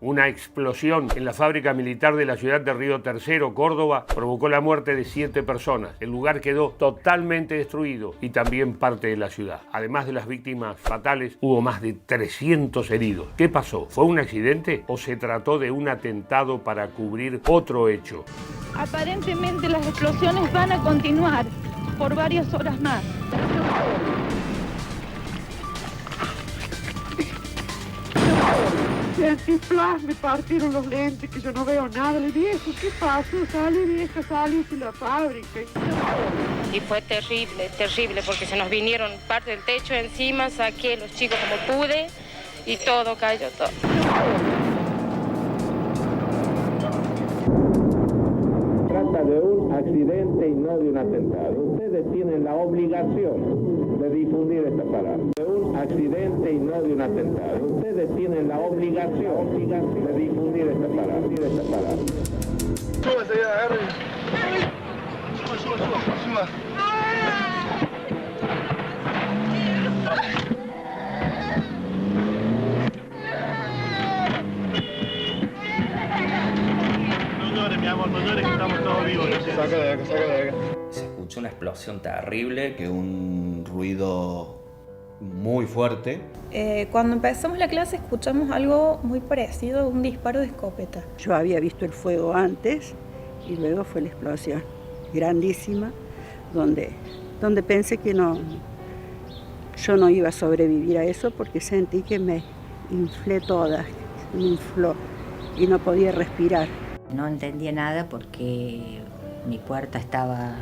Una explosión en la fábrica militar de la ciudad de Río Tercero, Córdoba, provocó la muerte de 7 personas. El lugar quedó totalmente destruido y también parte de la ciudad. Además de las víctimas fatales, hubo más de 300 heridos. ¿Qué pasó? ¿Fue un accidente o se trató de un atentado para cubrir otro hecho? Aparentemente las explosiones van a continuar por varias horas más. Sentí flash, me partieron los lentes, que yo no veo nada. Le dije, ¿qué pasó? Sale, vieja, sale de la fábrica. Y fue terrible, terrible, porque se nos vinieron parte del techo encima, saqué los chicos como pude y todo cayó, todo. Trata de un accidente y no de un atentado. Ustedes tienen la obligación de difundir esta palabra. De un accidente y no de un atentado. Ustedes tienen la obligación de difundir esta palabra. Súbase ya, agarre. Suba. No llores, mi amor, no llores, que estamos todos vivos. Saca de acá, saca de acá. Se escuchó una explosión terrible, que un ruido muy fuerte. Cuando empezamos la clase escuchamos algo muy parecido a un disparo de escopeta. Yo había visto el fuego antes y luego fue la explosión grandísima, donde pensé que yo no iba a sobrevivir a eso porque sentí que me inflé toda, me infló y no podía respirar. No entendía nada porque mi puerta estaba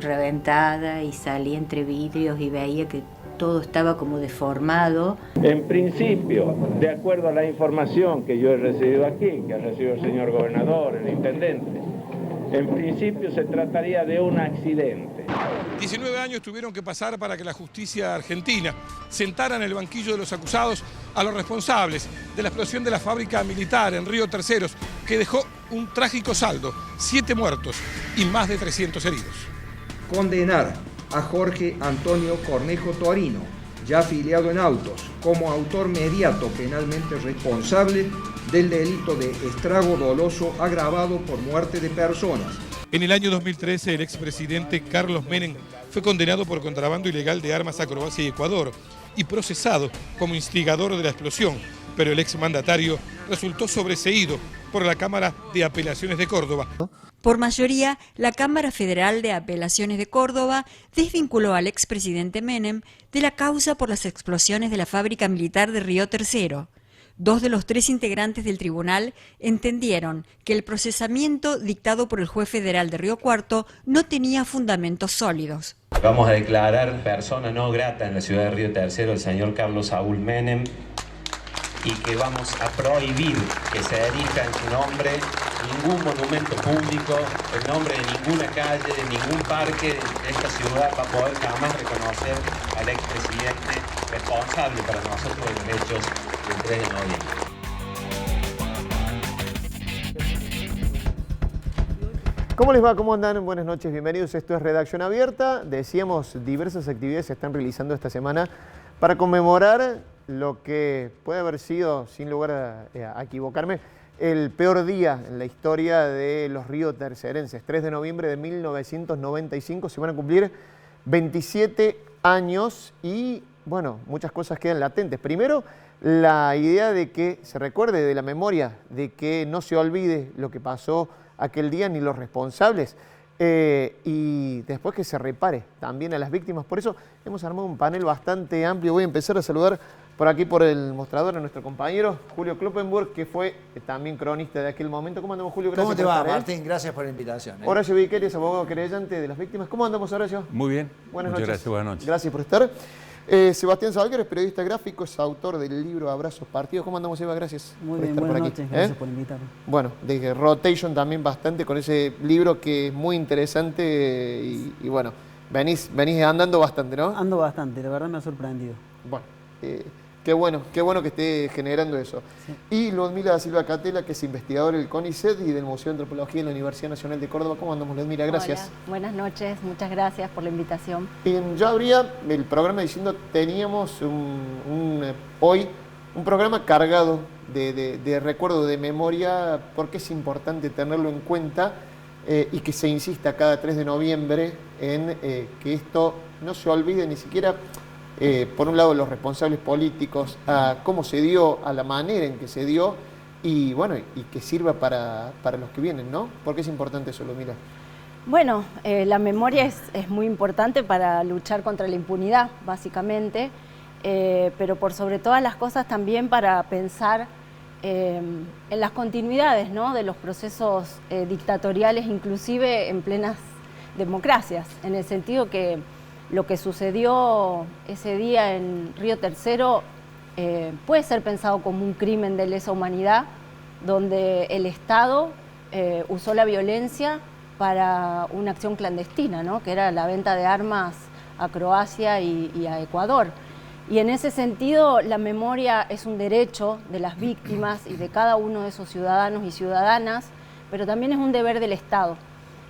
reventada y salí entre vidrios y veía que todo estaba como deformado. En principio, de acuerdo a la información que yo he recibido aquí, que ha recibido el señor gobernador, el intendente, en principio se trataría de un accidente. 19 años tuvieron que pasar para que la justicia argentina sentara en el banquillo de los acusados a los responsables de la explosión de la fábrica militar en Río Terceros, que dejó un trágico saldo, 7 muertos y más de 300 heridos. Condenar a Jorge Antonio Cornejo Torino, ya afiliado en Autos, como autor mediato penalmente responsable del delito de estrago doloso agravado por muerte de personas. En el año 2013, el expresidente Carlos Menem fue condenado por contrabando ilegal de armas a Croacia y Ecuador y procesado como instigador de la explosión, pero el exmandatario resultó sobreseído por la Cámara de Apelaciones de Córdoba. Por mayoría, la Cámara Federal de Apelaciones de Córdoba desvinculó al expresidente Menem de la causa por las explosiones de la fábrica militar de Río Tercero. 2 de los 3 integrantes del tribunal entendieron que el procesamiento dictado por el juez federal de Río Cuarto no tenía fundamentos sólidos. Vamos a declarar persona no grata en la ciudad de Río Tercero el señor Carlos Saúl Menem y que vamos a prohibir que se erija en su nombre ningún monumento público, el nombre de ninguna calle, de ningún parque de esta ciudad va a poder jamás reconocer al expresidente responsable para nosotros de los hechos del 3 de noviembre. ¿Cómo les va? ¿Cómo andan? Buenas noches, bienvenidos. Esto es Redacción Abierta. Decíamos, diversas actividades se están realizando esta semana para conmemorar lo que puede haber sido, sin lugar a equivocarme, el peor día en la historia de los riotercerenses. 3 de noviembre de 1995 se van a cumplir 27 años y, bueno, muchas cosas quedan latentes. Primero, la idea de que se recuerde de la memoria, de que no se olvide lo que pasó aquel día ni los responsables. Y después que se repare también a las víctimas. Por eso hemos armado un panel bastante amplio. Voy a empezar a saludar por aquí por el mostrador a nuestro compañero Julio Kloppenburg, que fue también cronista de aquel momento. ¿Cómo andamos, Julio? Gracias. ¿Cómo te va, Martín? Gracias por la invitación. Horacio Viqueres, abogado querellante de las víctimas. ¿Cómo andamos, Horacio? Muy bien. Buenas noches. Gracias, buenas noches. Gracias por estar. Sebastián Salguero es periodista gráfico, es autor del libro Abrazos Partidos. ¿Cómo andamos, Eva? Gracias Muy por bien, estar buenas por aquí. noches, gracias por invitarme. Bueno, de Rotation también bastante con ese libro que es muy interesante y bueno, venís andando bastante, ¿no? Ando bastante, la verdad me ha sorprendido. Bueno, qué bueno que esté generando eso. Sí. Y Ludmila da Silva Catela, que es investigadora del CONICET y del Museo de Antropología de la Universidad Nacional de Córdoba. ¿Cómo andamos, Ludmila? Gracias. Hola, buenas noches, muchas gracias por la invitación. Ya abría el programa diciendo teníamos hoy un programa cargado de recuerdo, de memoria, porque es importante tenerlo en cuenta y que se insista cada 3 de noviembre en que esto no se olvide ni siquiera, por un lado, los responsables políticos, a cómo se dio, a la manera en que se dio, y bueno, y que sirva para los que vienen, ¿no? ¿Por qué es importante eso, Ludmila? Bueno, la memoria es muy importante para luchar contra la impunidad, básicamente, pero por sobre todas las cosas también para pensar en las continuidades, ¿no?, de los procesos dictatoriales, inclusive en plenas democracias, en el sentido que lo que sucedió ese día en Río Tercero puede ser pensado como un crimen de lesa humanidad, donde el Estado usó la violencia para una acción clandestina, ¿no?, que era la venta de armas a Croacia y a Ecuador. Y en ese sentido, la memoria es un derecho de las víctimas y de cada uno de esos ciudadanos y ciudadanas, pero también es un deber del Estado.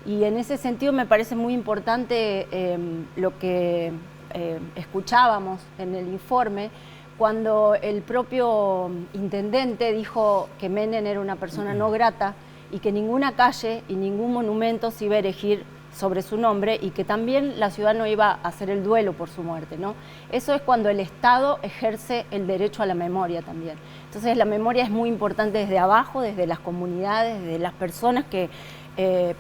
Y en ese sentido me parece muy importante lo que escuchábamos en el informe, cuando el propio intendente dijo que Menem era una persona no grata y que ninguna calle y ningún monumento se iba a erigir sobre su nombre y que también la ciudad no iba a hacer el duelo por su muerte, ¿no? Eso es cuando el Estado ejerce el derecho a la memoria también. Entonces la memoria es muy importante desde abajo, desde las comunidades, desde las personas que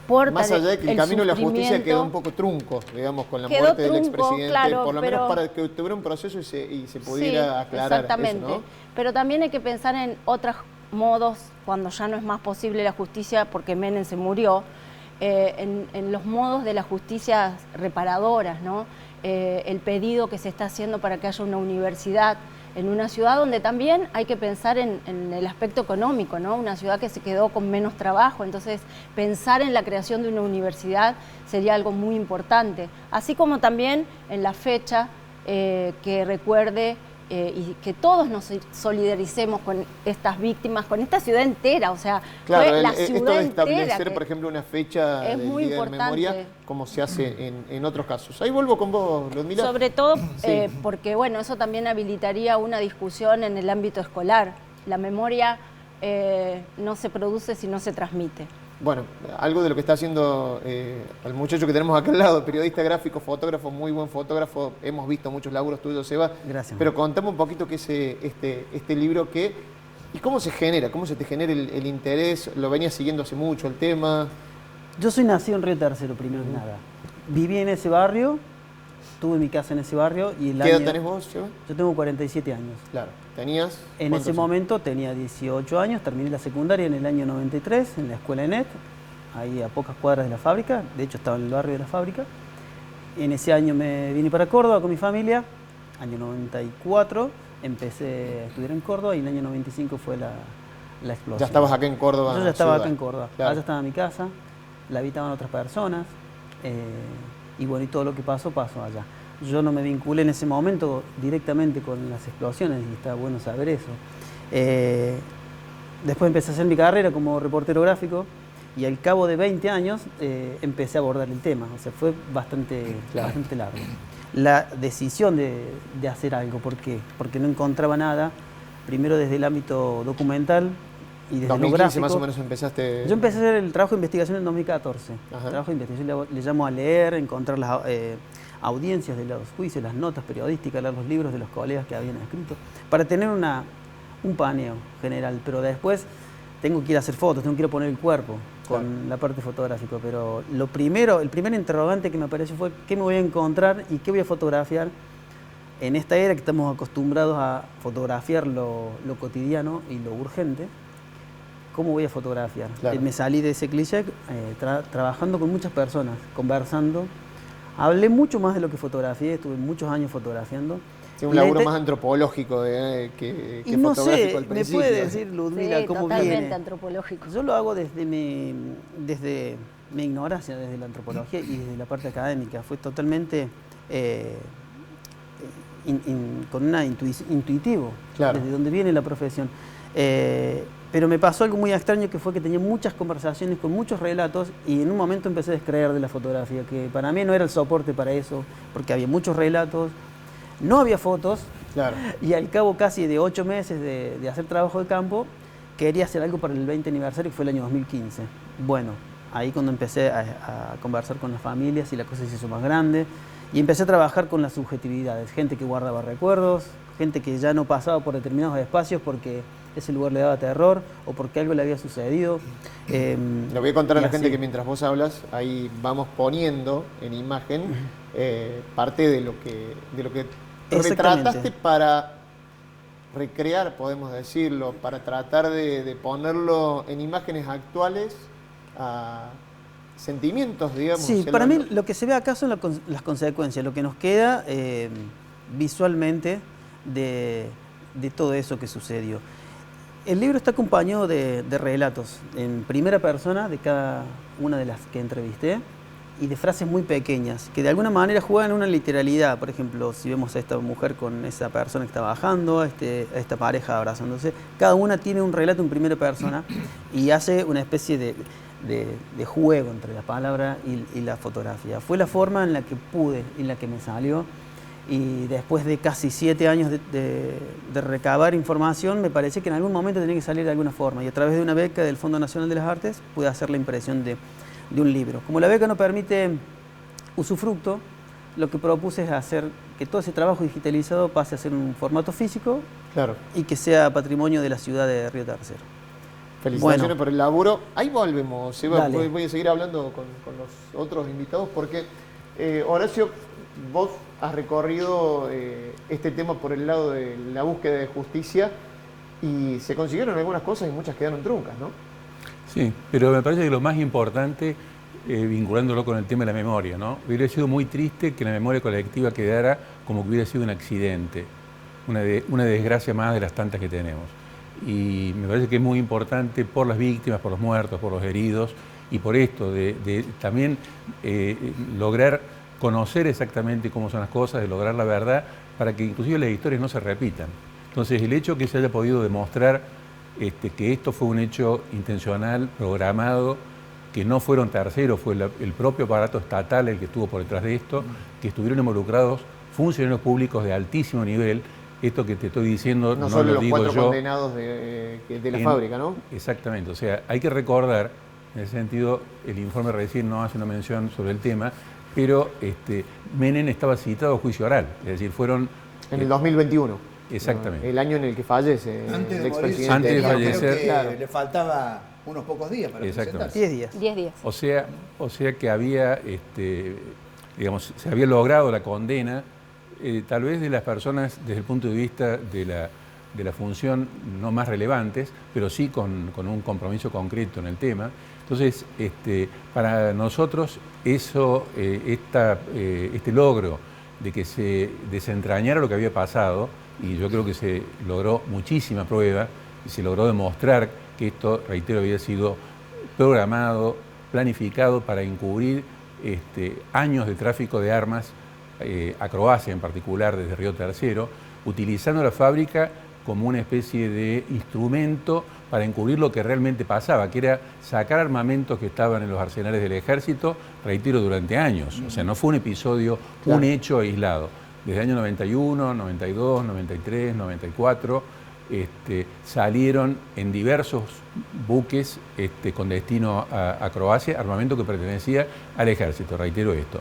portan más allá de que el camino de la justicia quedó un poco trunco, digamos, con la muerte del expresidente, claro, por lo menos para que tuviera un proceso y se pudiera aclarar exactamente. Eso, ¿no? Pero también hay que pensar en otros modos cuando ya no es más posible la justicia porque Menem se murió, en los modos de la justicia reparadoras, ¿no? El pedido que se está haciendo para que haya una universidad en una ciudad donde también hay que pensar en el aspecto económico, ¿no? Una ciudad que se quedó con menos trabajo, entonces pensar en la creación de una universidad sería algo muy importante, así como también en la fecha que recuerde y que todos nos solidaricemos con estas víctimas, con esta ciudad entera, o sea, claro, fue la ciudad esto de establecer, entera por ejemplo, una fecha del Día de Memoria, como se hace en otros casos. Ahí vuelvo con vos, Ludmila. Sobre todo sí. Porque, bueno, eso también habilitaría una discusión en el ámbito escolar. La memoria no se produce si no se transmite. Bueno, algo de lo que está haciendo el muchacho que tenemos acá al lado, periodista gráfico, fotógrafo, muy buen fotógrafo, hemos visto muchos laburos tuyos, Seba. Gracias. Pero contame un poquito qué es este libro y cómo se genera, cómo se te genera el interés, lo venías siguiendo hace mucho el tema. Yo soy nacido en Río Tercero, primero que nada. Viví en ese barrio, tuve mi casa en ese barrio. Y ¿Qué edad tenés vos, Seba? Yo tengo 47 años. Claro. ¿Tenías? En ese momento tenía 18 años, terminé la secundaria en el año 93 en la escuela ENET, ahí a pocas cuadras de la fábrica, de hecho estaba en el barrio de la fábrica. En ese año me vine para Córdoba con mi familia, año 94, empecé a estudiar en Córdoba y en el año 95 fue la explosión. ¿Ya estabas acá en Córdoba? Yo ya estaba acá en Córdoba, claro. Allá estaba mi casa, la habitaban otras personas y bueno, y todo lo que pasó allá. Yo no me vinculé en ese momento directamente con las explosiones y está bueno saber eso. Después empecé a hacer mi carrera como reportero gráfico y al cabo de 20 años empecé a abordar el tema, o sea, fue bastante largo. La decisión de hacer algo, ¿por qué? Porque no encontraba nada, primero desde el ámbito documental y desde 2015 lo gráfico. más o menos empezaste... Yo empecé a hacer el trabajo de investigación en 2014. Ajá. Trabajo de investigación, le llamo a leer, encontrar las audiencias de los juicios, las notas periodísticas, leer los libros de los colegas que habían escrito, para tener un paneo general, pero después tengo que ir a hacer fotos, tengo que ir a poner el cuerpo con la parte fotográfica, pero el primer interrogante que me apareció fue qué me voy a encontrar y qué voy a fotografiar en esta era que estamos acostumbrados a fotografiar lo cotidiano y lo urgente. ¿Cómo voy a fotografiar? Claro. Me salí de ese cliché trabajando con muchas personas, conversando. Hablé mucho más de lo que fotografié, estuve muchos años fotografiando. Sí, un laburo más antropológico que no fotográfico sé, al principio. me puede decir Ludmila sí, cómo totalmente viene. Antropológico. Yo lo hago desde mi ignorancia, desde la antropología y desde la parte académica. Fue totalmente con una intuitivo, claro. Desde donde viene la profesión. Pero me pasó algo muy extraño que fue que tenía muchas conversaciones con muchos relatos y en un momento empecé a descreer de la fotografía, que para mí no era el soporte para eso, porque había muchos relatos, no había fotos Claro. Y al cabo casi de 8 meses de hacer trabajo de campo, quería hacer algo para el 20 aniversario, que fue el año 2015. Bueno, ahí cuando empecé a conversar con las familias y la cosa se hizo más grande, y empecé a trabajar con las subjetividades, gente que guardaba recuerdos, gente que ya no pasaba por determinados espacios porque ese lugar le daba terror o porque algo le había sucedido. Le voy a contar a la gente que mientras vos hablas, ahí vamos poniendo en imagen parte de lo que retrataste para recrear, podemos decirlo, para tratar de ponerlo en imágenes actuales a sentimientos, digamos. Sí, para mí lo que se ve acá son las consecuencias, lo que nos queda visualmente de todo eso que sucedió. El libro está acompañado de relatos en primera persona de cada una de las que entrevisté y de frases muy pequeñas que de alguna manera juegan una literalidad. Por ejemplo, si vemos a esta mujer con esa persona que está bajando, a esta pareja abrazándose, cada una tiene un relato en primera persona y hace una especie de juego entre la palabra y la fotografía. Fue la forma en la que pude, en la que me salió. Y después de casi 7 años de recabar información, me parece que en algún momento tenía que salir de alguna forma. Y a través de una beca del Fondo Nacional de las Artes pude hacer la impresión de un libro. Como la beca no permite usufructo, lo que propuse es hacer que todo ese trabajo digitalizado pase a ser un formato físico, claro, y que sea patrimonio de la ciudad de Río Tercero. Felicitaciones por el laburo. Ahí volvemos, Seba. Dale. Voy a seguir hablando con los otros invitados porque, Horacio, vos has recorrido este tema por el lado de la búsqueda de justicia y se consiguieron algunas cosas y muchas quedaron truncas, ¿no? Sí, pero me parece que lo más importante, vinculándolo con el tema de la memoria, ¿no? Hubiera sido muy triste que la memoria colectiva quedara como que hubiera sido un accidente, una desgracia más de las tantas que tenemos. Y me parece que es muy importante por las víctimas, por los muertos, por los heridos y por esto de también lograr conocer exactamente cómo son las cosas, de lograr la verdad, para que inclusive las historias no se repitan. Entonces, el hecho que se haya podido demostrar que esto fue un hecho intencional, programado, que no fueron terceros, fue el propio aparato estatal el que estuvo por detrás de esto, que estuvieron involucrados funcionarios públicos de altísimo nivel. Esto que te estoy diciendo no solo lo los digo yo. 4 condenados de la fábrica, ¿no? Exactamente, o sea, hay que recordar, en ese sentido, el informe recién no hace una mención sobre el tema, pero Menem estaba citado a juicio oral, es decir, fueron... En el 2021. Exactamente. El año en el que fallece el expresidente. Antes de fallecer, claro, le faltaba unos pocos días para presentarse. 10 días. 10 días. O sea que había, digamos, se había logrado la condena, tal vez de las personas desde el punto de vista de la función no más relevantes, pero sí con un compromiso concreto en el tema. Entonces, para nosotros este logro de que se desentrañara lo que había pasado, y yo creo que se logró muchísima prueba, y se logró demostrar que esto, reitero, había sido programado, planificado para encubrir años de tráfico de armas a Croacia en particular, desde Río Tercero, utilizando la fábrica como una especie de instrumento para encubrir lo que realmente pasaba, que era sacar armamentos que estaban en los arsenales del ejército, reitero, durante años. O sea, no fue un episodio, un hecho aislado. Desde el año 91, 92, 93, 94, salieron en diversos buques con destino a Croacia, armamento que pertenecía al ejército, reitero esto,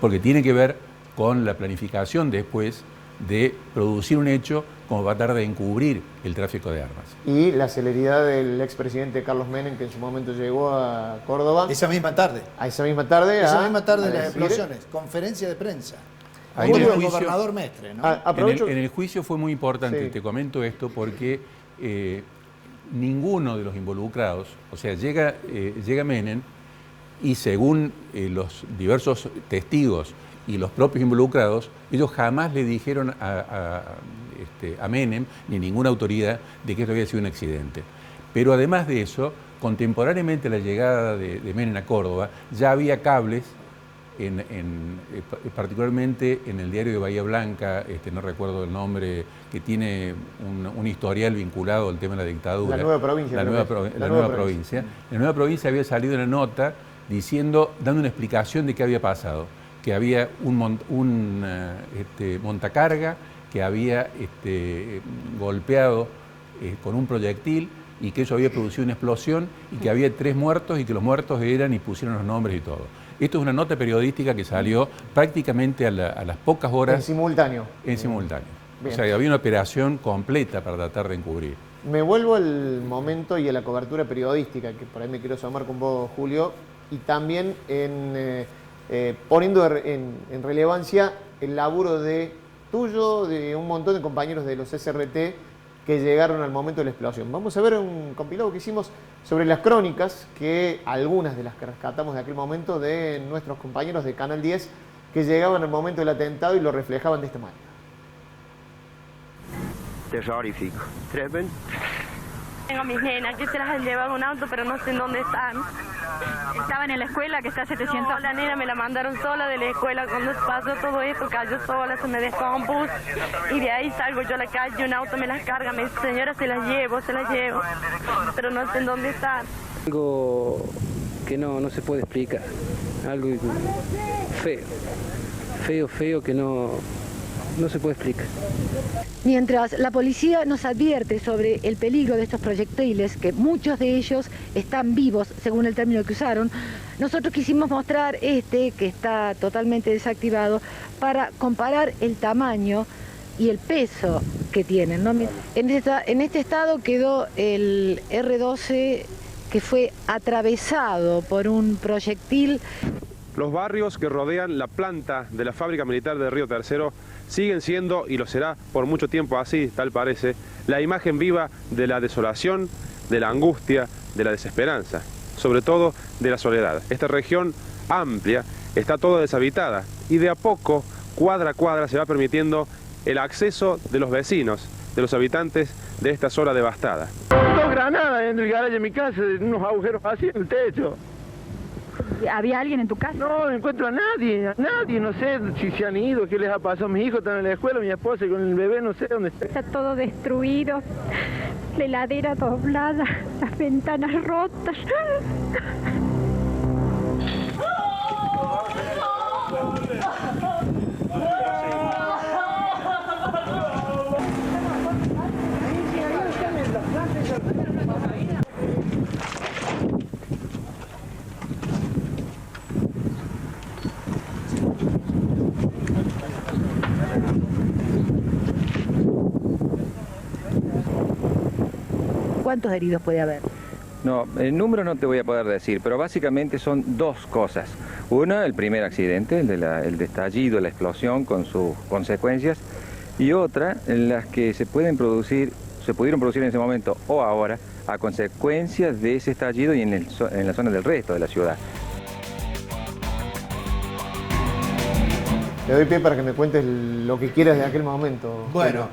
porque tiene que ver con la planificación después de producir un hecho como va a tratar de encubrir el tráfico de armas. Y la celeridad del expresidente Carlos Menem, que en su momento llegó a Córdoba. Esa misma tarde. A esa misma tarde. Esa misma tarde de las explosiones. Conferencia de prensa. Ahí el gobernador Mestre, ¿no? En el juicio fue muy importante, te comento esto, porque ninguno de los involucrados, o sea, llega Menem y según los diversos testigos y los propios involucrados, ellos jamás le dijeron a Menem, ni ninguna autoridad, de que esto había sido un accidente. Pero además de eso, contemporáneamente a la llegada de Menem a Córdoba, ya había cables, particularmente en el diario de Bahía Blanca, no recuerdo el nombre, que tiene un historial vinculado al tema de la dictadura. La Nueva Provincia. La Nueva Provincia. La Nueva Provincia había salido una nota dando una explicación de qué había pasado, que había un montacarga que había golpeado con un proyectil y que eso había producido una explosión y que había 3 muertos y que los muertos eran y pusieron los nombres y todo. Esto es una nota periodística que salió prácticamente a las pocas horas. En simultáneo. En simultáneo. Bien. O sea, había una operación completa para tratar de encubrir. Me vuelvo al momento y a la cobertura periodística, que por ahí me quiero sumar con vos, Julio, y también poniendo en relevancia el laburo tuyo, de un montón de compañeros de los SRT que llegaron al momento de la explosión. Vamos a ver un compilado que hicimos sobre las crónicas, que algunas de las que rescatamos de aquel momento de nuestros compañeros de Canal 10 que llegaban al momento del atentado y lo reflejaban de esta manera. Terrorífico. Tremendo. Tengo a mis nenas que se las han llevado en un auto, pero no sé en dónde están. Estaban en la escuela, que está a 700. No, la nena me la mandaron sola de la escuela. Cuando pasó todo esto, cayó sola, se me descompuso. Y de ahí salgo yo a la calle, un auto me las carga. Me dice, señora, se las llevo. Pero no sé en dónde están. Algo que no se puede explicar. Algo feo que no se puede explicar. Mientras la policía nos advierte sobre el peligro de estos proyectiles, que muchos de ellos están vivos, según el término que usaron, nosotros quisimos mostrar que está totalmente desactivado, para comparar el tamaño y el peso que tienen, ¿no? En este estado quedó el R-12, que fue atravesado por un proyectil. Los barrios que rodean la planta de la fábrica militar de Río Tercero siguen siendo, y lo será por mucho tiempo así, tal parece, la imagen viva de la desolación, de la angustia, de la desesperanza, sobre todo de la soledad. Esta región amplia está toda deshabitada y de a poco, cuadra a cuadra, se va permitiendo el acceso de los vecinos, de los habitantes de esta zona devastada. 2 granadas en el garaje de mi casa, unos agujeros así en el techo. ¿Había alguien en tu casa? No encuentro a nadie, no sé si se han ido, qué les ha pasado. Mis hijos están en la escuela, mi esposa con el bebé, no sé dónde está. Está todo destruido, la heladera doblada, las ventanas rotas. ¿Cuántos heridos puede haber? No, el número no te voy a poder decir, pero básicamente son 2 cosas. Una, el primer accidente, el estallido, la explosión con sus consecuencias, y otra, en las que se pudieron producir en ese momento o ahora, a consecuencias de ese estallido y en la zona del resto de la ciudad. Te doy pie para que me cuentes lo que quieras de aquel momento. Bueno,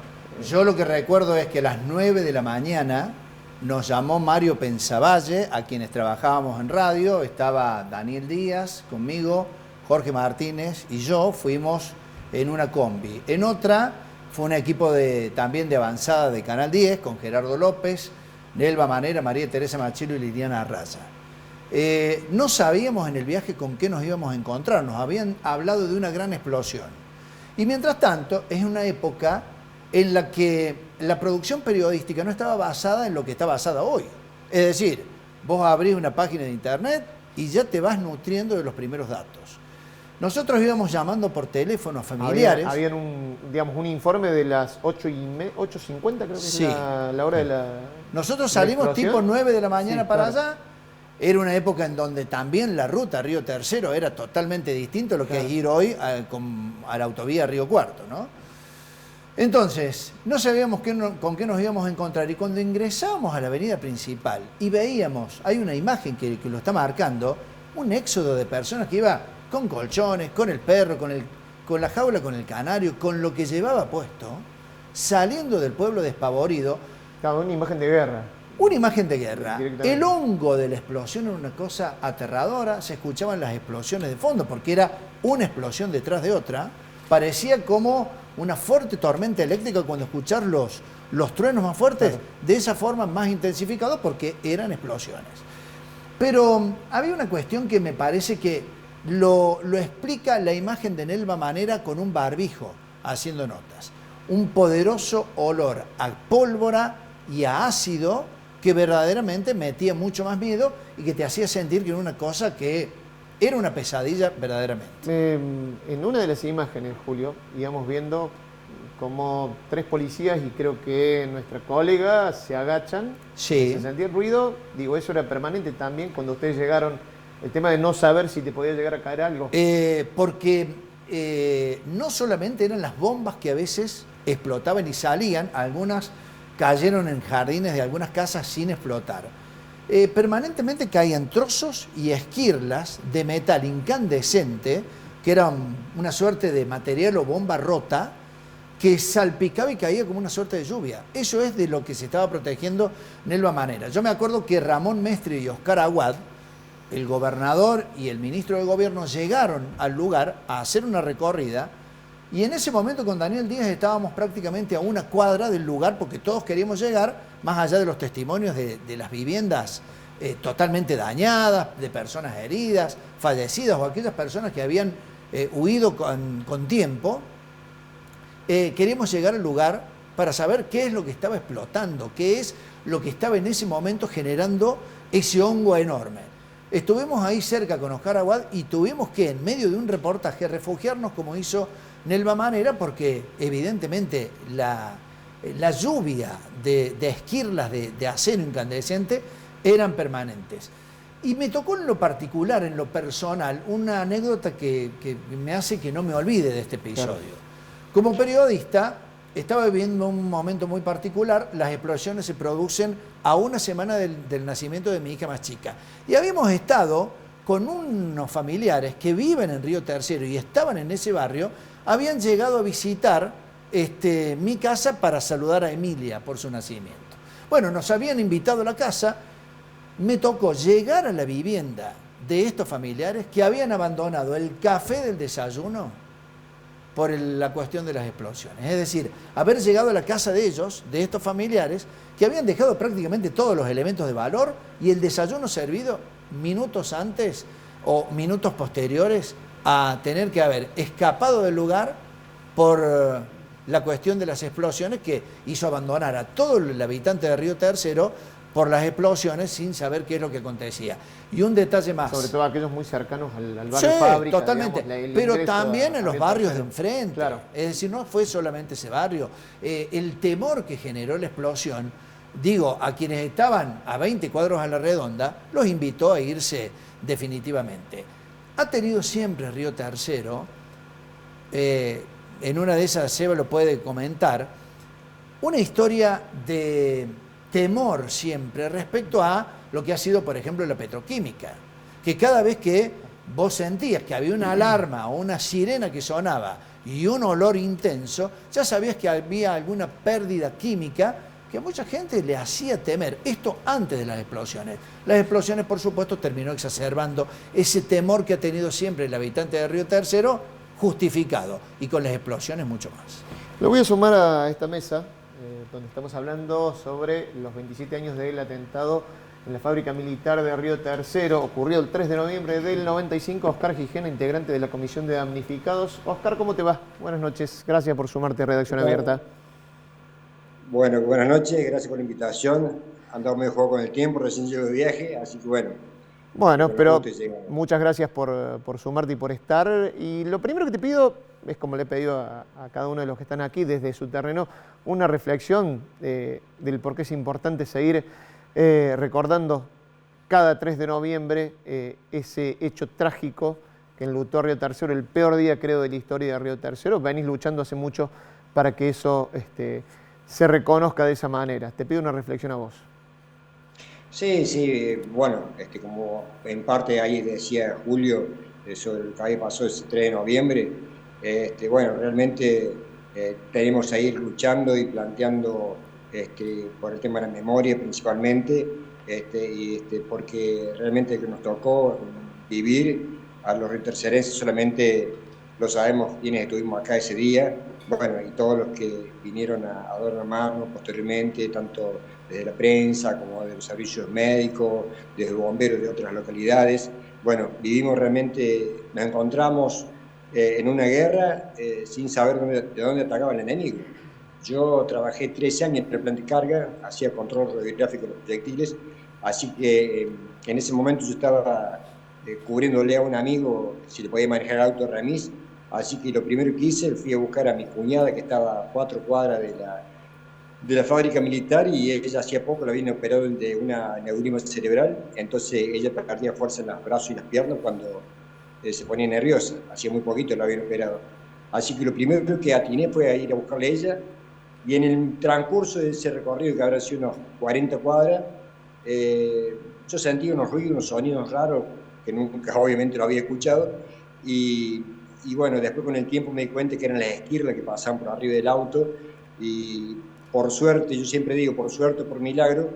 yo lo que recuerdo es que a las 9 de la mañana nos llamó Mario Pensavalle, a quienes trabajábamos en radio. Estaba Daniel Díaz conmigo, Jorge Martínez y yo. Fuimos en una combi. En otra fue un equipo también de avanzada de Canal 10, con Gerardo López, Nelva Manera, María Teresa Machilo y Liliana Arraya. No sabíamos en el viaje con qué nos íbamos a encontrar. Nos habían hablado de una gran explosión. Y mientras tanto, es una época en la que la producción periodística no estaba basada en lo que está basada hoy. Es decir, vos abrís una página de internet y ya te vas nutriendo de los primeros datos. Nosotros íbamos llamando por teléfono a familiares. Había un informe de las 8:50, creo que sí, es la hora de la... Nosotros salimos tipo 9 de la mañana para allá. Era una época en donde también la ruta Río Tercero era totalmente distinto a lo que es ir hoy a la autovía Río Cuarto, ¿no? Entonces, no sabíamos con qué nos íbamos a encontrar, y cuando ingresamos a la avenida principal y veíamos, hay una imagen que lo está marcando, un éxodo de personas que iba con colchones, con el perro, con la jaula, con el canario, con lo que llevaba puesto, saliendo del pueblo despavorido. Claro, una imagen de guerra. Una imagen de guerra. El hongo de la explosión era una cosa aterradora, se escuchaban las explosiones de fondo, porque era una explosión detrás de otra. Parecía como una fuerte tormenta eléctrica cuando escuchar los truenos más fuertes, claro, de esa forma más intensificados, porque eran explosiones. Pero había una cuestión que me parece que lo explica la imagen de Nelva Manera con un barbijo haciendo notas. un poderoso olor a pólvora y a ácido que verdaderamente metía mucho más miedo y que te hacía sentir que era una cosa que era una pesadilla verdaderamente. En una de las imágenes, Julio, íbamos viendo como 3 policías y creo que nuestra colega se agachan. Sí. Se sentía el ruido. Digo, eso era permanente también cuando ustedes llegaron. El tema de no saber si te podía llegar a caer algo. Porque no solamente eran las bombas que a veces explotaban y salían, algunas cayeron en jardines de algunas casas sin explotar. Permanentemente caían trozos y esquirlas de metal incandescente, que eran una suerte de material o bomba rota, que salpicaba y caía como una suerte de lluvia. Eso es de lo que se estaba protegiendo Nelva Manera. Yo me acuerdo que Ramón Mestre y Oscar Aguad, el gobernador y el ministro de Gobierno, llegaron al lugar a hacer una recorrida, y en ese momento con Daniel Díaz estábamos prácticamente a una cuadra del lugar porque todos queríamos llegar, más allá de los testimonios de las viviendas totalmente dañadas, de personas heridas, fallecidas o aquellas personas que habían huido con tiempo. Queríamos llegar al lugar para saber qué es lo que estaba explotando, qué es lo que estaba en ese momento generando ese hongo enorme. Estuvimos ahí cerca con Oscar Aguad y tuvimos que, en medio de un reportaje, refugiarnos como hizo Nelva Manera, porque evidentemente la lluvia de esquirlas de acero incandescente eran permanentes. Y me tocó en lo particular, en lo personal, una anécdota que me hace que no me olvide de este episodio. Claro. Como periodista, estaba viviendo un momento muy particular. Las explosiones se producen a una semana del nacimiento de mi hija más chica. Y habíamos estado con unos familiares que viven en Río Tercero y estaban en ese barrio. Habían llegado a visitar mi casa para saludar a Emilia por su nacimiento. Bueno, nos habían invitado a la casa. Me tocó llegar a la vivienda de estos familiares que habían abandonado el café del desayuno por la cuestión de las explosiones. Es decir, haber llegado a la casa de ellos, de estos familiares, que habían dejado prácticamente todos los elementos de valor y el desayuno servido minutos antes o minutos posteriores a tener que haber escapado del lugar por la cuestión de las explosiones que hizo abandonar a todo el habitante de Río Tercero por las explosiones sin saber qué es lo que acontecía. Y un detalle más. Sobre todo aquellos muy cercanos al barrio Fábrica. Totalmente. Digamos, pero también en los barrios de enfrente. Claro. Es decir, no fue solamente ese barrio. El temor que generó la explosión, digo, a quienes estaban a 20 cuadros a la redonda, los invitó a irse definitivamente. Ha tenido siempre Río Tercero, en una de esas Seba lo puede comentar, una historia de temor siempre respecto a lo que ha sido, por ejemplo, la petroquímica, que cada vez que vos sentías que había una alarma o una sirena que sonaba y un olor intenso, ya sabías que había alguna pérdida química que a mucha gente le hacía temer. Esto antes de las explosiones. Las explosiones, por supuesto, terminó exacerbando ese temor que ha tenido siempre el habitante de Río Tercero, justificado, y con las explosiones mucho más. Lo voy a sumar a esta mesa, donde estamos hablando sobre los 27 años del atentado en la fábrica militar de Río Tercero. Ocurrió el 3 de noviembre del 95. Oscar Gijena, integrante de la Comisión de Damnificados. Oscar, ¿cómo te va? Buenas noches. Gracias por sumarte a Redacción Abierta. Bueno, buenas noches. Gracias por la invitación. Andaba medio juego con el tiempo, recién llego de viaje, así que bueno. Bueno, pero muchas gracias por sumarte y por estar. Y lo primero que te pido es, como le he pedido a cada uno de los que están aquí desde su terreno, una reflexión del por qué es importante seguir recordando cada 3 de noviembre ese hecho trágico que enlutó a Río Tercero, el peor día, creo, de la historia de Río Tercero. Venís luchando hace mucho para que eso se reconozca de esa manera. Te pido una reflexión a vos. Sí, bueno, como en parte ahí decía Julio, sobre lo que ahí pasó ese 3 de noviembre, bueno, realmente tenemos que seguir luchando y planteando por el tema de la memoria principalmente, porque realmente que nos tocó vivir a los riotercerenses solamente lo sabemos quienes estuvimos acá ese día, bueno, y todos los que vinieron a adornarnos posteriormente, tanto desde la prensa como de los servicios médicos, desde bomberos de otras localidades. Bueno, vivimos realmente, nos encontramos en una guerra sin saber de dónde atacaba el enemigo. Yo trabajé 13 años en la planta de carga, hacía control radiográfico de los proyectiles, así que en ese momento yo estaba cubriéndole a un amigo si le podía manejar el auto remis, así que lo primero que hice fui a buscar a mi cuñada que estaba a 4 cuadras de la fábrica militar, y ella hacía poco la habían operado de una aneurisma cerebral, entonces ella perdía fuerza en los brazos y las piernas cuando se ponía nerviosa, hacía muy poquito la habían operado. Así que lo primero que atiné fue a ir a buscarle a ella, y en el transcurso de ese recorrido, que habrá sido unos 40 cuadras, yo sentí unos ruidos, unos sonidos raros, que nunca obviamente lo había escuchado, y bueno, después con el tiempo me di cuenta que eran las esquirlas que pasaban por arriba del auto, y por suerte, yo siempre digo, por suerte o por milagro,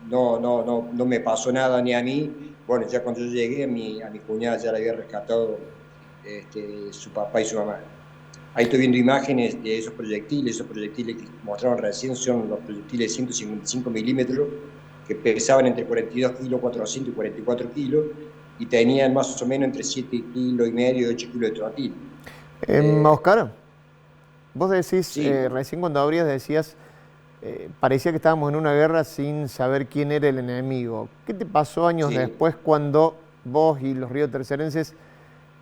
no me pasó nada ni a mí. Bueno, ya cuando yo llegué, a mi cuñada ya la había rescatado su papá y su mamá. Ahí estoy viendo imágenes de esos proyectiles que mostraron recién, son los proyectiles de 155 milímetros, que pesaban entre 42 kilos, 400 y 44 kilos, y tenían más o menos entre 7,5 kilos y 8 kilos de trotil. Oscar, vos decís, sí. Recién cuando abrías decías, parecía que estábamos en una guerra sin saber quién era el enemigo. ¿Qué te pasó años después cuando vos y los riotercerenses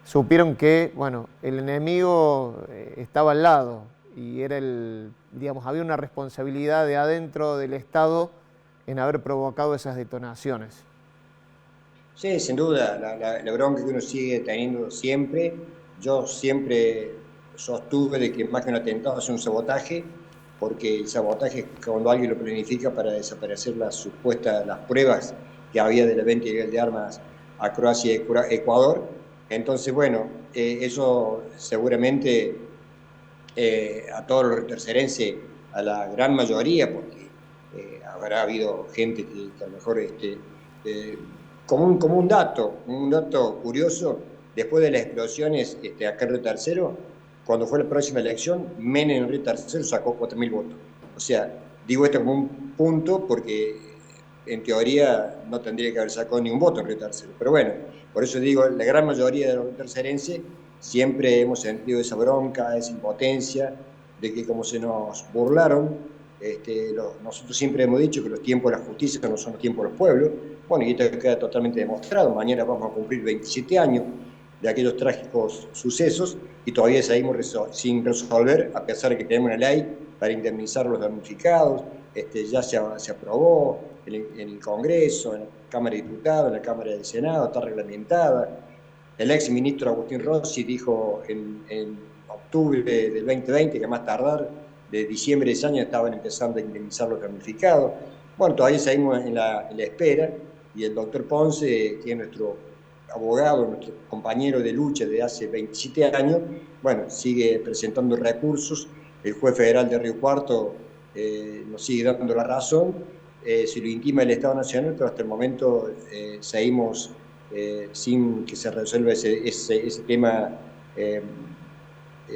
supieron que, bueno, el enemigo estaba al lado y era había una responsabilidad de adentro del Estado en haber provocado esas detonaciones? Sí, sin duda, la bronca que uno sigue teniendo siempre. Yo siempre sostuve de que más que un atentado es un sabotaje, porque el sabotaje es cuando alguien lo planifica para desaparecer las pruebas que había de la venta ilegal de armas a Croacia y Ecuador. Entonces, bueno, eso seguramente a todos los riotercerenses, a la gran mayoría, porque habrá habido gente que a lo mejor, como un dato curioso, después de las explosiones acá en Río Tercero, cuando fue la próxima elección, Menem en Río Tercero sacó 4.000 votos. O sea, digo esto como un punto porque en teoría no tendría que haber sacado ni un voto en Río Tercero. Pero bueno, por eso digo, la gran mayoría de los riotercerenses siempre hemos sentido esa bronca, esa impotencia, de que como se nos burlaron, nosotros siempre hemos dicho que los tiempos de la justicia no son los tiempos de los pueblos. Bueno, y esto queda totalmente demostrado. Mañana vamos a cumplir 27 años de aquellos trágicos sucesos y todavía seguimos sin resolver, a pesar de que tenemos una ley para indemnizar a los damnificados. Ya se aprobó en el Congreso, en la Cámara de Diputados, en la Cámara del Senado, está reglamentada. El ex ministro Agustín Rossi dijo en octubre del 2020 que más tardar, de diciembre de ese año, estaban empezando a indemnizar los damnificados. Bueno, todavía seguimos en la espera, y el doctor Ponce, que es nuestro abogado, nuestro compañero de lucha de hace 27 años, bueno, sigue presentando recursos. El juez federal de Río Cuarto nos sigue dando la razón. Se lo intima el Estado Nacional, pero hasta el momento seguimos sin que se resuelva ese tema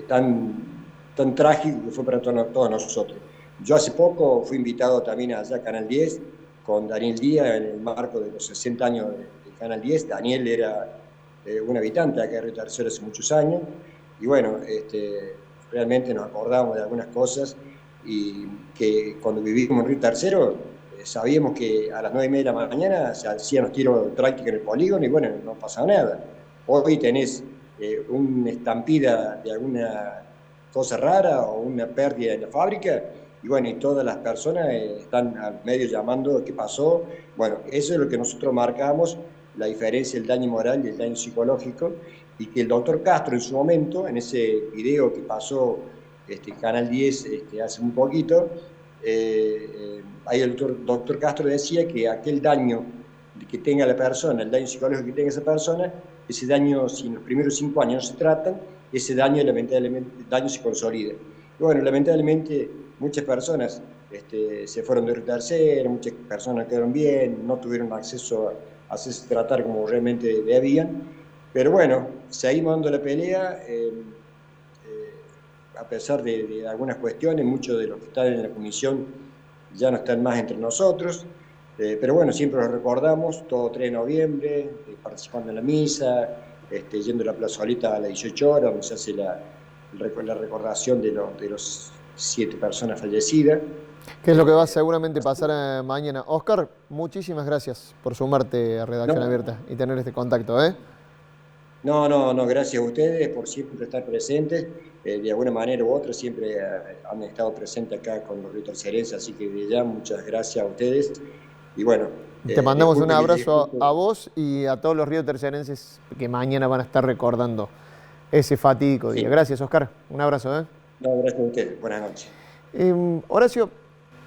tan trágico que fue para todos nosotros. Yo hace poco fui invitado también allá a Canal 10 con Daniel Díaz en el marco de los 60 años de Canal 10. Daniel era un habitante de acá de Río Tercero hace muchos años, y bueno, realmente nos acordamos de algunas cosas, y que cuando vivimos en Río Tercero sabíamos que a las 9:30 de la mañana se hacían los tiros de práctica en el polígono y bueno, no pasaba nada. Hoy tenés una estampida de alguna cosa rara o una pérdida en la fábrica, y bueno, y todas las personas están al medio llamando qué pasó. Bueno, eso es lo que nosotros marcamos, la diferencia del daño moral y el daño psicológico, y que el doctor Castro en su momento, en ese video que pasó Canal 10 hace muy poquito, ahí el doctor Castro decía que aquel daño que tenga la persona, el daño psicológico que tenga esa persona, ese daño, si en los primeros 5 años no se tratan, ese daño lamentablemente se consolida. Y bueno, lamentablemente muchas personas se fueron de Río Tercero, muchas personas quedaron bien, no tuvieron acceso a hacerse tratar como realmente debían, pero bueno, seguimos dando la pelea, a pesar de algunas cuestiones. Muchos de los que están en la comisión ya no están más entre nosotros, pero bueno, siempre los recordamos, todo 3 de noviembre, participando en la misa, yendo a la plazoleta a las 18 horas, donde se hace la recordación de los 7 personas fallecidas. ¿Qué es lo que va a seguramente pasar mañana? Oscar, muchísimas gracias por sumarte a Redacción Abierta y tener este contacto, ¿eh? No, gracias a ustedes por siempre estar presentes. De alguna manera u otra siempre han estado presentes acá con los riotercerenses, así que de ya muchas gracias a ustedes. Y bueno, te mandamos un abrazo a vos y a todos los riotercerenses que mañana van a estar recordando ese fatídico día. Gracias, Oscar. Un abrazo, ¿eh? No, gracias a ustedes. Buenas noches. Horacio,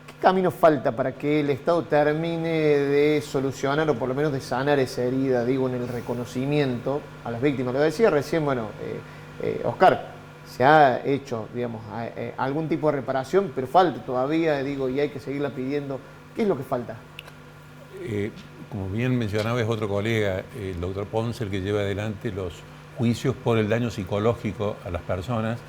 ¿qué camino falta para que el Estado termine de solucionar o por lo menos de sanar esa herida, digo, en el reconocimiento a las víctimas? Lo decía recién, bueno, Oscar, se ha hecho, digamos, algún tipo de reparación, pero falta todavía, digo, y hay que seguirla pidiendo. ¿Qué es lo que falta? Como bien mencionaba es otro colega, el doctor Ponce, el que lleva adelante los juicios por el daño psicológico a las personas.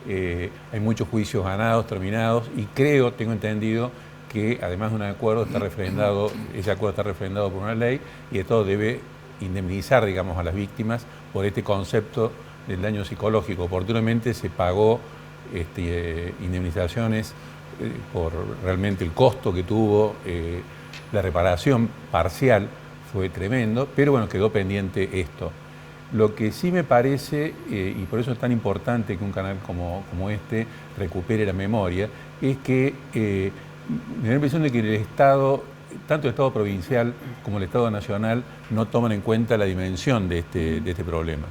Hay muchos juicios ganados, terminados, y tengo entendido que además de un acuerdo está refrendado, ese acuerdo está refrendado por una ley y de todo debe indemnizar, digamos, a las víctimas por este concepto del daño psicológico. Oportunamente se pagó indemnizaciones por realmente el costo que tuvo, la reparación parcial fue tremendo, pero bueno, quedó pendiente esto. Lo que sí me parece, y por eso es tan importante que un canal como este recupere la memoria, es que me da la impresión de que el Estado, tanto el Estado provincial como el Estado nacional, no toman en cuenta la dimensión de este problema.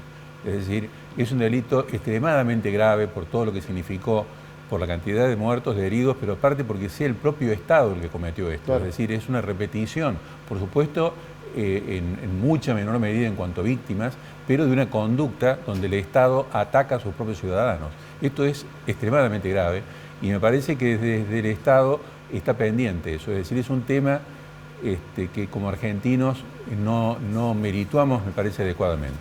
Es decir, es un delito extremadamente grave por todo lo que significó, por la cantidad de muertos, de heridos, pero aparte porque sea el propio Estado el que cometió esto. Claro. Es decir, es una repetición, por supuesto, en mucha menor medida en cuanto a víctimas, pero de una conducta donde el Estado ataca a sus propios ciudadanos. Esto es extremadamente grave y me parece que desde el Estado está pendiente eso. Es decir, es un tema que como argentinos no merituamos, me parece, adecuadamente.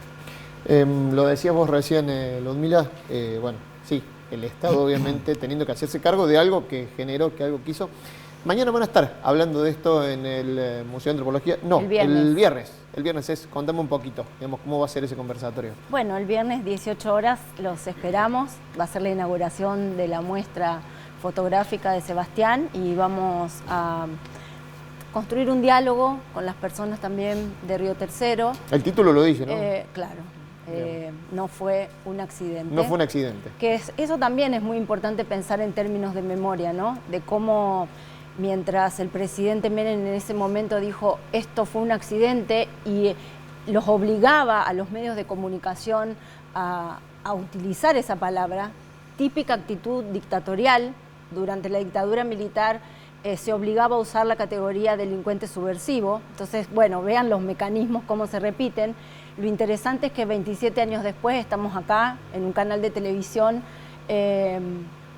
Lo decías vos recién, Ludmila, bueno, sí, el Estado obviamente teniendo que hacerse cargo de algo que generó, que algo quiso. Mañana van a estar hablando de esto en el Museo de Antropología. No, el viernes. El viernes contame un poquito, digamos, cómo va a ser ese conversatorio. Bueno, el viernes 18 horas los esperamos. Va a ser la inauguración de la muestra fotográfica de Sebastián y vamos a construir un diálogo con las personas también de Río Tercero. El título lo dice, ¿no? Claro. No fue un accidente. No fue un accidente. Eso también es muy importante pensar en términos de memoria, ¿no? De cómo, mientras el presidente Menem en ese momento dijo esto fue un accidente y los obligaba a los medios de comunicación a utilizar esa palabra, típica actitud dictatorial. Durante la dictadura militar se obligaba a usar la categoría delincuente subversivo. Entonces, bueno, vean los mecanismos, cómo se repiten. Lo interesante es que 27 años después estamos acá en un canal de televisión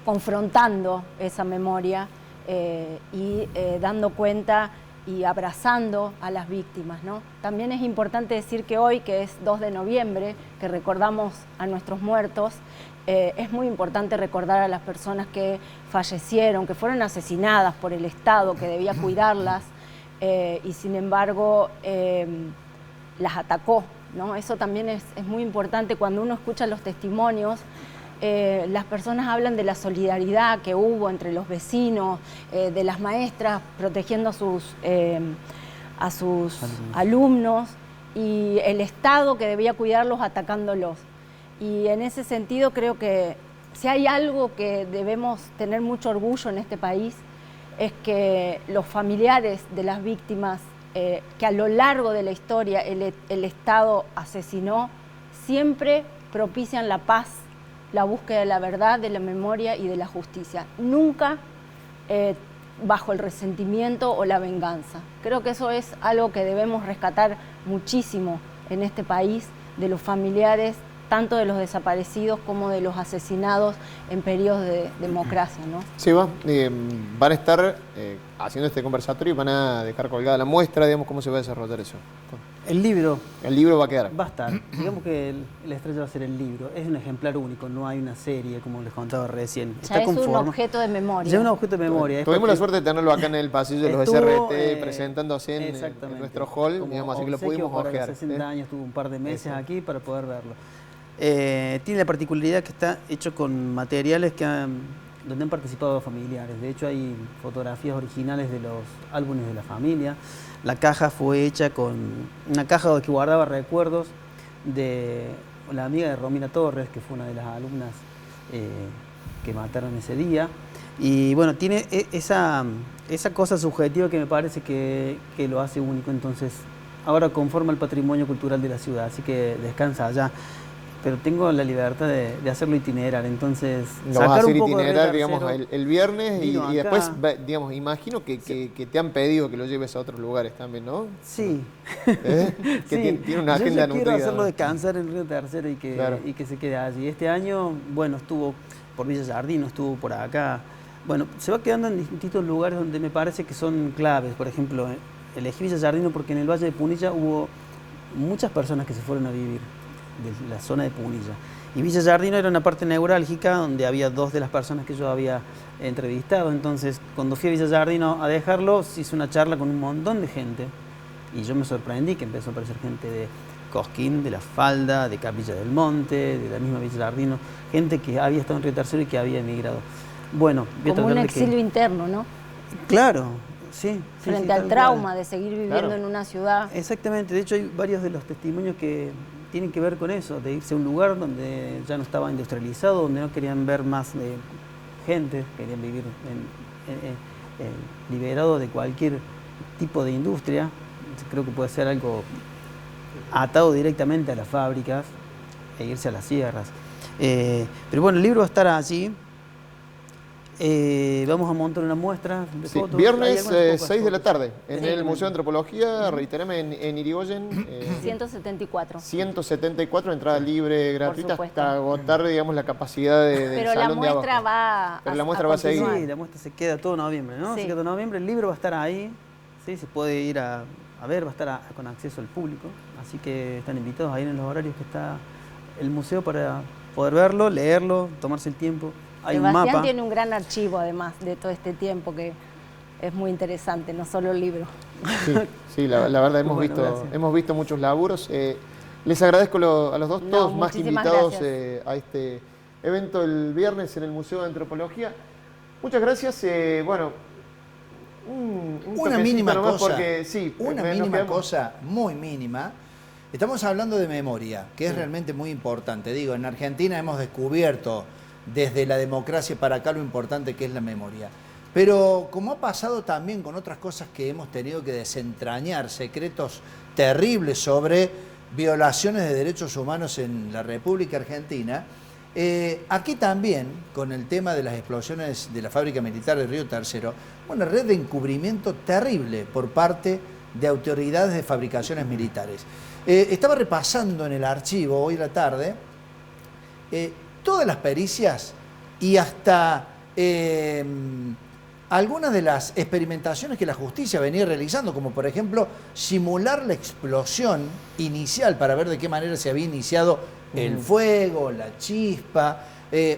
confrontando esa memoria y dando cuenta y abrazando a las víctimas, ¿no? También es importante decir que hoy, que es 2 de noviembre, que recordamos a nuestros muertos, es muy importante recordar a las personas que fallecieron, que fueron asesinadas por el Estado, que debía cuidarlas y sin embargo las atacó, ¿no? Eso también es muy importante cuando uno escucha los testimonios. Las personas hablan de la solidaridad que hubo entre los vecinos, de las maestras protegiendo a sus alumnos y el Estado que debía cuidarlos atacándolos. Y en ese sentido creo que si hay algo que debemos tener mucho orgullo en este país es que los familiares de las víctimas que a lo largo de la historia el Estado asesinó, siempre propician la paz, la búsqueda de la verdad, de la memoria y de la justicia. Nunca bajo el resentimiento o la venganza. Creo que eso es algo que debemos rescatar muchísimo en este país, de los familiares, tanto de los desaparecidos como de los asesinados en periodos de democracia, ¿no? Sí, van a estar haciendo este conversatorio y van a dejar colgada la muestra, digamos, ¿cómo se va a desarrollar eso? El libro. El libro va a quedar. Va a estar. Digamos que la estrella va a ser el libro. Es un ejemplar único, no hay una serie, como les contaba recién. Ya es un objeto de memoria. Ya es un objeto de memoria. Tuvimos la suerte de tenerlo acá en el pasillo de los SRT, presentándose en nuestro hall, digamos, así que lo pudimos ojear. 60 años, tuvo un par de meses aquí para poder verlo. tiene la particularidad que está hecho con materiales donde han participado familiares. De hecho, hay fotografías originales de los álbumes de la familia. La caja fue hecha con una caja que guardaba recuerdos de la amiga de Romina Torres, que fue una de las alumnas que mataron ese día. Y bueno, tiene esa cosa subjetiva que me parece que lo hace único. Entonces, ahora conforma el patrimonio cultural de la ciudad, así que descansa allá. Pero tengo la libertad de hacerlo itinerar, entonces... Lo vas a hacer itinerar, digamos, el viernes y después, digamos, imagino que te han pedido que lo lleves a otros lugares también, ¿no? Sí. Que sí. Tiene una agenda nutrida. Quiero hacerlo descansar en Río Tercero y que se quede allí. Este año, bueno, estuvo por Villa Jardino, estuvo por acá. Bueno, se va quedando en distintos lugares donde me parece que son claves. Por ejemplo, elegí Villa Jardino porque en el Valle de Punilla hubo muchas personas que se fueron a vivir de la zona de Punilla. Y Villa Jardino era una parte neurálgica donde había dos de las personas que yo había entrevistado. Entonces, cuando fui a Villa Jardino a dejarlo, hice una charla con un montón de gente y yo me sorprendí que empezó a aparecer gente de Cosquín, de La Falda, de Capilla del Monte, de la misma Villa Jardino, gente que había estado en Río Tercero y que había emigrado. Bueno, como un exilio interno, ¿no? Claro, sí. Frente al trauma de seguir viviendo en una ciudad. Exactamente, de hecho hay varios de los testimonios que tienen que ver con eso, de irse a un lugar donde ya no estaba industrializado, donde no querían ver más gente, querían vivir liberado de cualquier tipo de industria. Creo que puede ser algo atado directamente a las fábricas e irse a las sierras. Pero bueno, el libro va a estar allí. Vamos a montar una muestra de fotos. Viernes 6 de la tarde en el Museo de Antropología, reiterame, en Irigoyen. 174. 174, entrada libre, gratuita, hasta agotar, digamos, la capacidad del salón de abajo. Pero la muestra va a seguir. Sí, la muestra se queda todo noviembre, ¿no? Sí. Se queda todo noviembre, el libro va a estar ahí, ¿sí? Se puede ir a ver, va a estar con acceso al público, así que están invitados a ir en los horarios que está el museo para poder verlo, leerlo, tomarse el tiempo. Hay un mapa. Tiene un gran archivo, además, de todo este tiempo, que es muy interesante, no solo el libro. Sí, la verdad hemos visto muchos laburos. Les agradezco a los dos, todos más que invitados a este evento el viernes en el Museo de Antropología. Muchas gracias. Bueno, una mínima cosa, porque, cosa muy mínima. Estamos hablando de memoria, que es realmente muy importante. Digo, en Argentina hemos descubierto desde la democracia para acá lo importante que es la memoria. Pero como ha pasado también con otras cosas que hemos tenido que desentrañar, secretos terribles sobre violaciones de derechos humanos en la República Argentina, aquí también, con el tema de las explosiones de la fábrica militar de Río Tercero, una red de encubrimiento terrible por parte de autoridades de fabricaciones militares. Estaba repasando en el archivo hoy a la tarde todas las pericias y hasta algunas de las experimentaciones que la justicia venía realizando, como por ejemplo simular la explosión inicial para ver de qué manera se había iniciado el fuego, la chispa,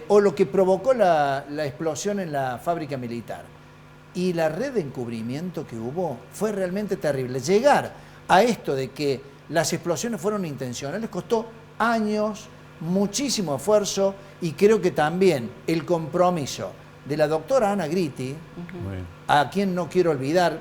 o lo que provocó la explosión en la fábrica militar. Y la red de encubrimiento que hubo fue realmente terrible. Llegar a esto de que las explosiones fueron intencionales costó años, muchísimo esfuerzo, y creo que también el compromiso de la doctora Ana Gritti, a quien no quiero olvidar,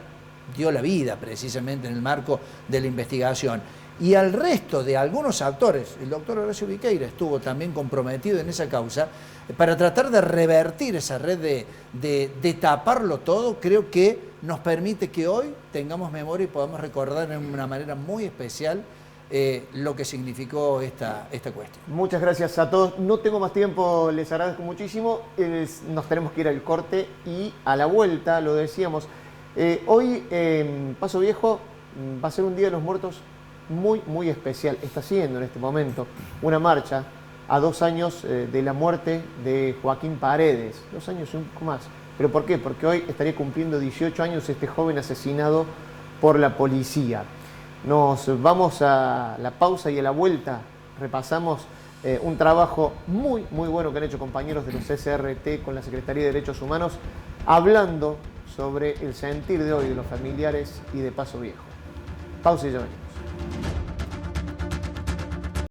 dio la vida precisamente en el marco de la investigación, y al resto de algunos actores. El doctor Horacio Viqueira estuvo también comprometido en esa causa para tratar de revertir esa red de taparlo todo. Creo que nos permite que hoy tengamos memoria y podamos recordar de una manera muy especial lo que significó esta cuestión. Muchas gracias a todos. No tengo más tiempo, les agradezco muchísimo. Nos tenemos que ir al corte y a la vuelta, lo decíamos. Hoy en Paso Viejo va a ser un Día de los Muertos muy, muy especial. Está siendo en este momento una marcha a 2 años de la muerte de Joaquín Paredes. 2 años y un poco más. ¿Pero por qué? Porque hoy estaría cumpliendo 18 años este joven asesinado por la policía. Nos vamos a la pausa y a la vuelta repasamos un trabajo muy, muy bueno que han hecho compañeros de los CCRT con la Secretaría de Derechos Humanos, hablando sobre el sentir de hoy de los familiares y de Paso Viejo. Pausa y ya venimos.